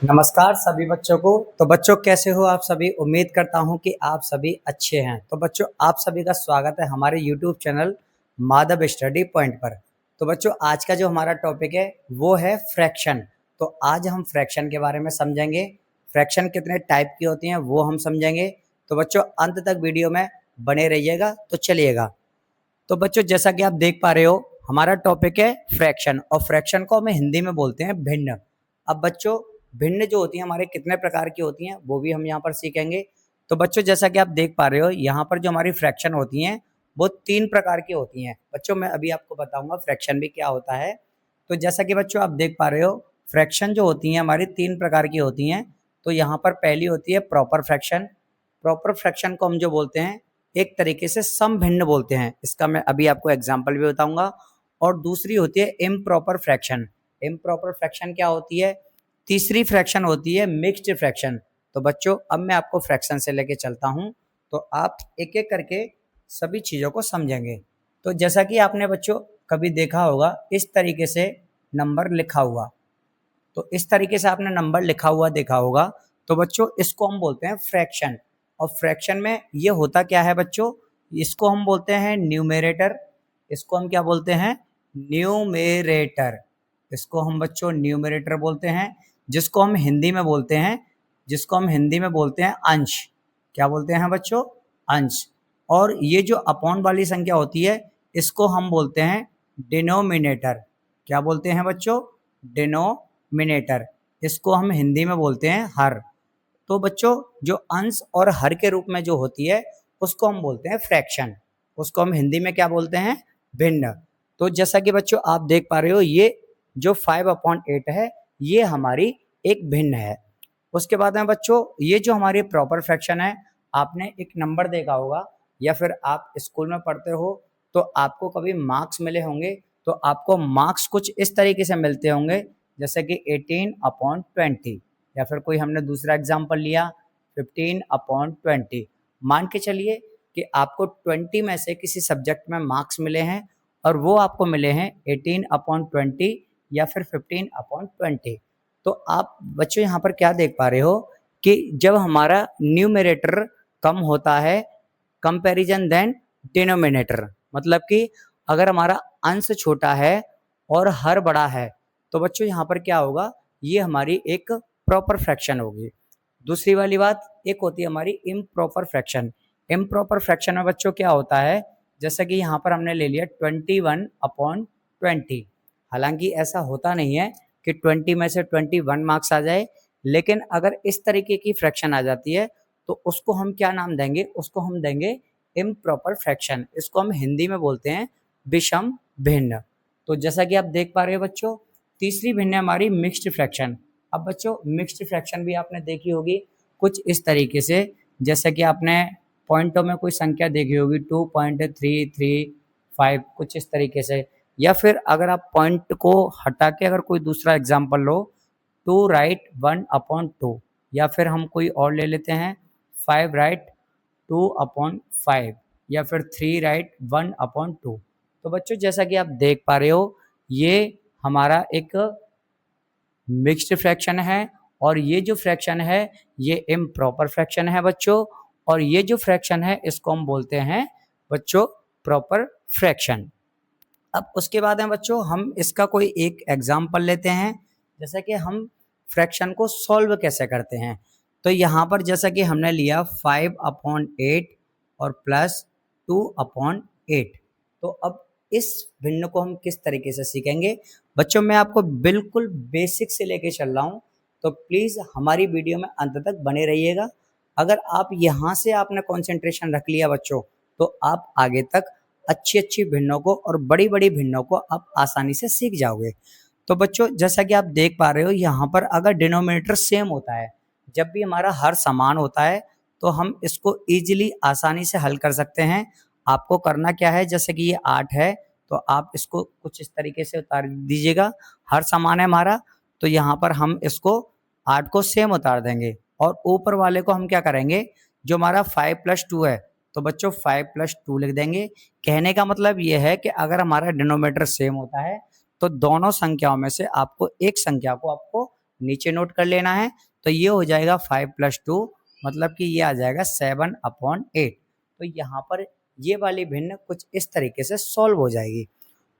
नमस्कार सभी बच्चों को। तो बच्चों कैसे हो आप सभी। उम्मीद करता हूं कि आप सभी अच्छे हैं। तो बच्चों आप सभी का स्वागत है हमारे YouTube channel Madhav study point पर। तो बच्चों आज का जो हमारा टॉपिक है वो है फ्रैक्शन। तो आज हम फ्रैक्शन के बारे में समझेंगे। फ्रैक्शन कितने टाइप की होती हैं वो हम समझेंगे। तो बच्चों अंत तक वीडियो में बने रहिएगा। तो चलिएगा। तो बच्चों जैसा कि आप देख पा रहे हो हमारा टॉपिक है फ्रैक्शन, और फ्रैक्शन को हम हिंदी में बोलते हैं भिन्न। अब बच्चों भिन्न जो होती है हमारे कितने प्रकार की होती हैं वो भी हम यहाँ पर सीखेंगे। तो बच्चों जैसा कि आप देख पा रहे हो यहाँ पर जो हमारी फ्रैक्शन होती हैं वो 3 प्रकार की होती हैं। बच्चों मैं अभी आपको बताऊंगा फ्रैक्शन भी क्या होता है। तो जैसा कि बच्चों आप देख पा रहे हो फ्रैक्शन जो होती हैं हमारी 3 प्रकार की होती हैं। तो यहाँ पर पहली होती है प्रॉपर फ्रैक्शन। प्रॉपर फ्रैक्शन को हम जो बोलते हैं एक तरीके से समभिन्न बोलते हैं। इसका मैं अभी आपको एग्जाम्पल भी बताऊंगा। और दूसरी होती है इम्प्रॉपर फ्रैक्शन। इम्प्रॉपर फ्रैक्शन क्या होती है। तीसरी फ्रैक्शन होती है मिक्स्ड फ्रैक्शन। तो बच्चों अब मैं आपको फ्रैक्शन से लेके चलता हूं तो आप एक एक करके सभी चीज़ों को समझेंगे। तो जैसा कि आपने बच्चों कभी देखा होगा इस तरीके से नंबर लिखा हुआ। तो इस तरीके से आपने नंबर लिखा हुआ देखा होगा। तो बच्चों इसको हम बोलते हैं फ्रैक्शन। और फ्रैक्शन में ये होता क्या है बच्चों, इसको हम बोलते हैं न्यूमेरेटर। इसको हम क्या बोलते हैं, न्यूमेरेटर। इसको हम बच्चों न्यूमेरेटर बोलते हैं। जिसको हम हिंदी में बोलते हैं, अंश। क्या बोलते हैं बच्चों, अंश। और ये जो अपॉन वाली संख्या होती है इसको हम बोलते हैं डिनोमिनेटर। क्या बोलते हैं बच्चों, डिनोमिनेटर। इसको हम हिंदी में बोलते हैं हर। तो बच्चों जो अंश और हर के रूप में जो होती है उसको हम बोलते हैं फ्रैक्शन। उसको हम हिंदी में क्या बोलते हैं, भिन्न। तो जैसा कि बच्चों आप देख पा रहे हो ये जो 5/8 है ये हमारी एक भिन्न है। उसके बाद में बच्चों ये जो हमारी प्रॉपर फ्रैक्शन है, आपने एक नंबर देखा होगा या फिर आप स्कूल में पढ़ते हो तो आपको कभी मार्क्स मिले होंगे। तो आपको मार्क्स कुछ इस तरीके से मिलते होंगे जैसे कि 18/20, या फिर कोई हमने दूसरा एग्जाम्पल लिया 15/20। मान के चलिए कि आपको 20 में से किसी सब्जेक्ट में मार्क्स मिले हैं और वो आपको मिले हैं 18/20 या फिर 15/20। तो आप बच्चों यहाँ पर क्या देख पा रहे हो कि जब हमारा न्यूमरेटर कम होता है कंपैरिजन देन डिनोमिनेटर, मतलब कि अगर हमारा अंश छोटा है और हर बड़ा है तो बच्चों यहाँ पर क्या होगा, ये हमारी एक प्रॉपर फ्रैक्शन होगी। दूसरी वाली बात एक होती है हमारी इम्प्रॉपर फ्रैक्शन। इम्प्रॉपर फ्रैक्शन में बच्चों क्या होता है, जैसा कि यहाँ पर हमने ले लिया 21/20। हालांकि ऐसा होता नहीं है कि 20 में से 21 मार्क्स आ जाए, लेकिन अगर इस तरीके की फ्रैक्शन आ जाती है तो उसको हम क्या नाम देंगे, उसको हम देंगे इम्प्रॉपर फ्रैक्शन। इसको हम हिंदी में बोलते हैं विषम भिन्न। तो जैसा कि आप देख पा रहे हो बच्चों तीसरी भिन्न है हमारी मिक्स्ड फ्रैक्शन। अब बच्चों मिक्स्ड फ्रैक्शन भी आपने देखी होगी कुछ इस तरीके से, जैसे कि आपने पॉइंटों में कोई संख्या देखी होगी 2.335 कुछ इस तरीके से। या फिर अगर आप पॉइंट को हटा के अगर कोई दूसरा एग्जांपल लो 2 राइट 1/2, या फिर हम कोई और ले लेते हैं 5 राइट 2/5, या फिर 3 राइट 1/2। तो बच्चों जैसा कि आप देख पा रहे हो ये हमारा एक मिक्स्ड फ्रैक्शन है, और ये जो फ्रैक्शन है ये इम्प्रॉपर फ्रैक्शन है बच्चों। और ये जो फ्रैक्शन है इसको हम बोलते हैं बच्चों प्रॉपर फ्रैक्शन। अब उसके बाद में बच्चों हम इसका कोई एक एग्जाम्पल लेते हैं, जैसे कि हम फ्रैक्शन को सॉल्व कैसे करते हैं। तो यहाँ पर जैसा कि हमने लिया 5/8 और प्लस 2/8। तो अब इस भिन्न को हम किस तरीके से सीखेंगे बच्चों, मैं आपको बिल्कुल बेसिक से लेके चल रहा हूँ। तो प्लीज़ हमारी वीडियो में अंत तक बने रहिएगा। अगर आप यहाँ से आपने कंसंट्रेशन रख लिया बच्चों तो आप आगे तक अच्छी अच्छी भिन्नों को और बड़ी बड़ी भिन्नों को आप आसानी से सीख जाओगे। तो बच्चों जैसा कि आप देख पा रहे हो यहाँ पर अगर डिनोमिनेटर सेम होता है, जब भी हमारा हर समान होता है तो हम इसको इजीली आसानी से हल कर सकते हैं। आपको करना क्या है, जैसे कि ये 8 है तो आप इसको कुछ इस तरीके से उतार दीजिएगा। हर समान है हमारा तो यहाँ पर हम इसको 8 को सेम उतार देंगे, और ऊपर वाले को हम क्या करेंगे, जो हमारा 5+2 है तो बच्चों 5+2 लिख देंगे। कहने का मतलब ये है कि अगर हमारा डिनोमिनेटर सेम होता है तो दोनों संख्याओं में से आपको एक संख्या को आपको नीचे नोट कर लेना है। तो ये हो जाएगा 5 + 2 मतलब कि ये आ जाएगा 7/8। तो यहाँ पर ये वाली भिन्न कुछ इस तरीके से सॉल्व हो जाएगी।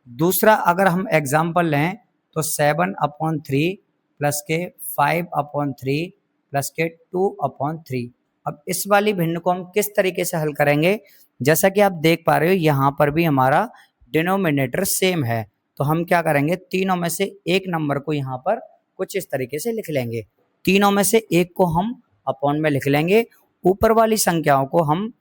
दूसरा अगर हम एग्जाम्पल लें तो 7/3 प्लस के 5/3 प्लस के 2/3। अब इस वाली भिन्न को हम किस तरीके से हल करेंगे, जैसा कि आप देख पा रहे हो यहाँ पर भी हमारा डिनोमिनेटर सेम है। तो हम क्या करेंगे, तीनों में से एक नंबर को यहाँ पर कुछ इस तरीके से लिख लेंगे। तीनों में से एक को हम अपॉन में लिख लेंगे, ऊपर वाली संख्याओं को हम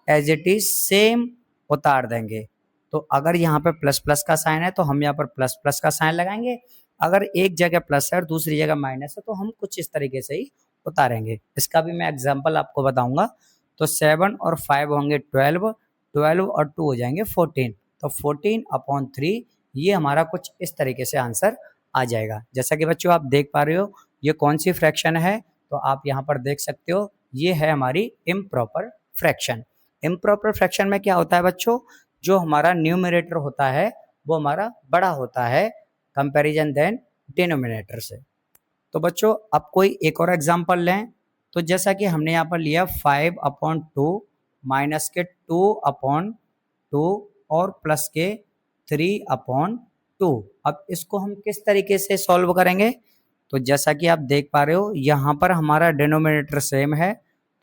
एज इट इज सेम उतार देंगे। तो अगर यहाँ पर प्लस प्लस का साइन है तो हम यहाँ पर प्लस प्लस का साइन लगाएंगे, अगर एक जगह प्लस है और दूसरी जगह माइनस है तो हम कुछ इस तरीके से ही उतारेंगे। इसका भी मैं एग्जांपल आपको बताऊंगा। तो 7 और 5 होंगे 12, 12 और 2 हो जाएंगे 14। तो 14/3 ये हमारा कुछ इस तरीके से आंसर आ जाएगा। जैसा कि बच्चों आप देख पा रहे हो ये कौन सी फ्रैक्शन है, तो आप यहाँ पर देख सकते हो ये है हमारी इम्प्रॉपर फ्रैक्शन। इम्प्रॉपर फ्रैक्शन में क्या होता है बच्चों, जो हमारा न्यूमरेटर होता है वो हमारा बड़ा होता है कंपैरिजन देन डिनोमिनेटर से। तो बच्चों अब कोई एक और एग्जांपल लें। तो जैसा कि हमने यहाँ पर लिया 5/2 माइनस के 2/2 और प्लस के 3/2। अब इसको हम किस तरीके से सॉल्व करेंगे, तो जैसा कि आप देख पा रहे हो यहाँ पर हमारा डिनोमिनेटर सेम है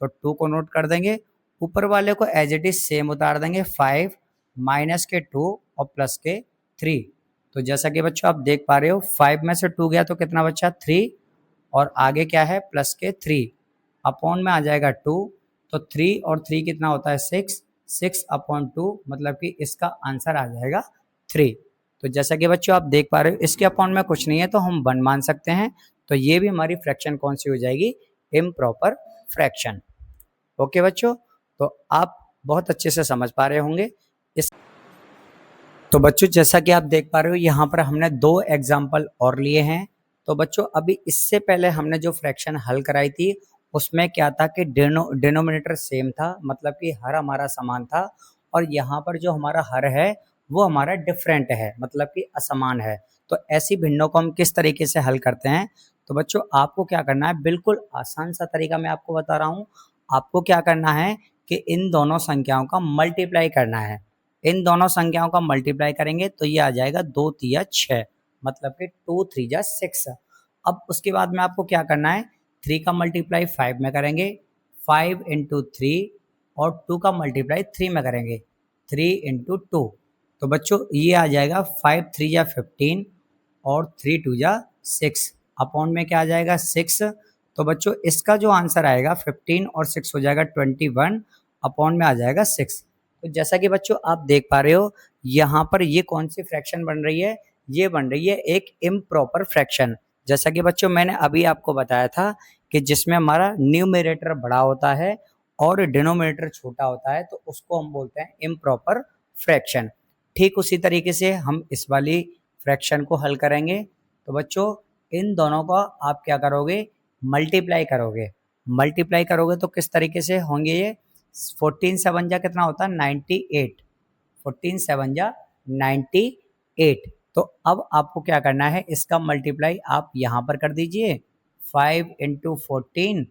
तो 2 को नोट कर देंगे, ऊपर वाले को एज इट इज सेम उतार देंगे 5 माइनस के 2 और प्लस के 3। तो जैसा कि बच्चों आप देख पा रहे हो 5 में से 2 गया तो कितना बचा 3 और आगे क्या है प्लस के 3 अपॉन में आ जाएगा 2। तो 3 और 3 कितना होता है 6, 6/2 मतलब कि इसका आंसर आ जाएगा 3। तो जैसा कि बच्चों आप देख पा रहे हो इसके अपॉन में कुछ नहीं है तो हम 1 मान सकते हैं। तो ये भी हमारी फ्रैक्शन कौन सी हो जाएगी, इम्प्रॉपर फ्रैक्शन। ओके बच्चों, तो आप बहुत अच्छे से समझ पा रहे होंगे इस। तो बच्चों जैसा कि आप देख पा रहे हो यहाँ पर हमने 2 एग्जाम्पल और लिए हैं। तो बच्चों अभी इससे पहले हमने जो फ्रैक्शन हल कराई थी उसमें क्या था कि डिनोमिनेटर सेम था, मतलब कि हर हमारा समान था, और यहाँ पर जो हमारा हर है वो हमारा डिफरेंट है, मतलब कि असमान है। तो ऐसी भिन्नों को हम किस तरीके से हल करते हैं, तो बच्चों आपको क्या करना है, बिल्कुल आसान सा तरीका मैं आपको बता रहा हूँ। आपको क्या करना है कि इन दोनों संख्याओं का मल्टीप्लाई करना है। इन दोनों संख्याओं का मल्टीप्लाई करेंगे तो ये आ जाएगा 2 3 6, मतलब कि 2 3 6। अब उसके बाद में आपको क्या करना है, 3 का मल्टीप्लाई 5 में करेंगे, 5 × 3, और 2 का मल्टीप्लाई 3 में करेंगे, 3 × 2। तो बच्चों ये आ जाएगा 5 3 15 और 3 2 6 अपॉन में क्या आ जाएगा 6। तो बच्चों इसका जो आंसर आएगा 15 और 6 हो जाएगा 21 अपॉन में आ जाएगा 6। तो जैसा कि बच्चों आप देख पा रहे हो यहाँ पर ये कौन सी फ्रैक्शन बन रही है, ये बन रही है एक इम्प्रॉपर फ्रैक्शन। जैसा कि बच्चों मैंने अभी आपको बताया था कि जिसमें हमारा न्यूमरेटर बड़ा होता है और डिनोमिनेटर छोटा होता है तो उसको हम बोलते हैं इम्प्रॉपर फ्रैक्शन। ठीक उसी तरीके से हम इस वाली फ्रैक्शन को हल करेंगे। तो बच्चों इन दोनों का आप क्या करोगे, मल्टीप्लाई करोगे। मल्टीप्लाई करोगे तो किस तरीके से होंगे ये, 14 7 जा कितना होता है 98, 14 7 जा 98। तो अब आपको क्या करना है, इसका मल्टीप्लाई आप यहाँ पर कर दीजिए, 5 × 14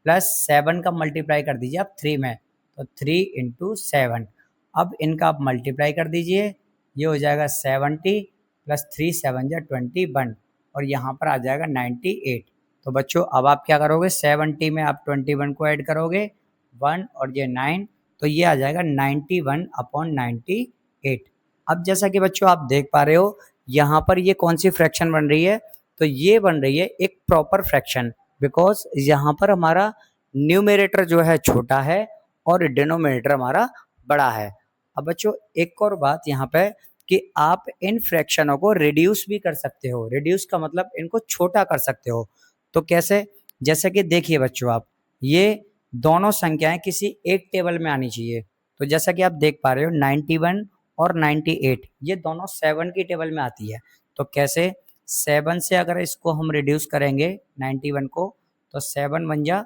प्लस 7 का मल्टीप्लाई कर दीजिए आप 3 में, तो 3 × 7। अब इनका आप मल्टीप्लाई कर दीजिए, ये हो जाएगा 70 प्लस 3 7 जा 21 और यहाँ पर आ जाएगा 98। तो बच्चों अब आप क्या करोगे, 70 में आप 21 को ऐड करोगे 1 और ये 9, तो ये आ जाएगा 91/98। अब जैसा कि बच्चों आप देख पा रहे हो यहाँ पर ये कौन सी फ्रैक्शन बन रही है, तो ये बन रही है एक प्रॉपर फ्रैक्शन, बिकॉज यहाँ पर हमारा न्यूमरेटर जो है छोटा है और डिनोमिनेटर हमारा बड़ा है। अब बच्चों एक और बात यहाँ पे कि आप इन फ्रैक्शनों को रिड्यूस भी कर सकते हो। रिड्यूस का मतलब इनको छोटा कर सकते हो। तो कैसे, जैसे कि देखिए बच्चों आप, ये दोनों संख्याएं किसी एक टेबल में आनी चाहिए। तो जैसा कि आप देख पा रहे हो 91 और 98 ये दोनों 7 की टेबल में आती है। तो कैसे, 7 से अगर इसको हम रिड्यूस करेंगे 91 को तो 7 बन जा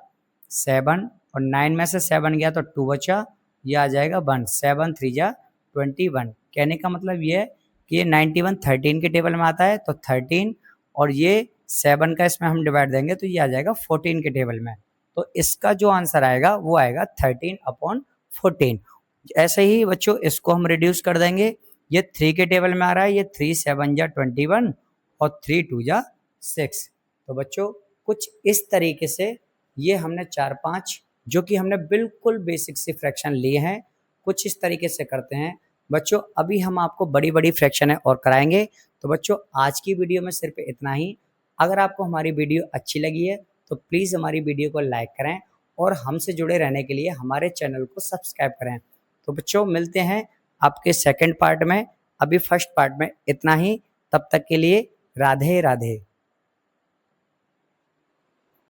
7 और 9 में से 7 गया तो 2 बचा, ये आ जाएगा 1, 7 3 जा 21। कहने का मतलब ये है कि ये 91 13 की टेबल में आता है तो 13 और ये 7 का इसमें हम डिवाइड देंगे तो ये आ जाएगा 14 के टेबल में। तो इसका जो आंसर आएगा वो आएगा 13/14। ऐसे ही बच्चों इसको हम रिड्यूस कर देंगे, ये 3 के टेबल में आ रहा है, ये 3 7 जा 21 और 3 2 जा 6। तो बच्चों कुछ इस तरीके से ये हमने 4-5 जो कि हमने बिल्कुल बेसिक सी फ्रैक्शन लिए हैं, कुछ इस तरीके से करते हैं बच्चों। अभी हम आपको बड़ी बड़ी फ्रैक्शन है और कराएंगे। तो बच्चों आज की वीडियो में सिर्फ इतना ही। अगर आपको हमारी वीडियो अच्छी लगी है तो प्लीज़ हमारी वीडियो को लाइक करें और हमसे जुड़े रहने के लिए हमारे चैनल को सब्सक्राइब करें। तो बच्चों मिलते हैं आपके सेकंड पार्ट में, अभी फर्स्ट पार्ट में इतना ही। तब तक के लिए राधे राधे।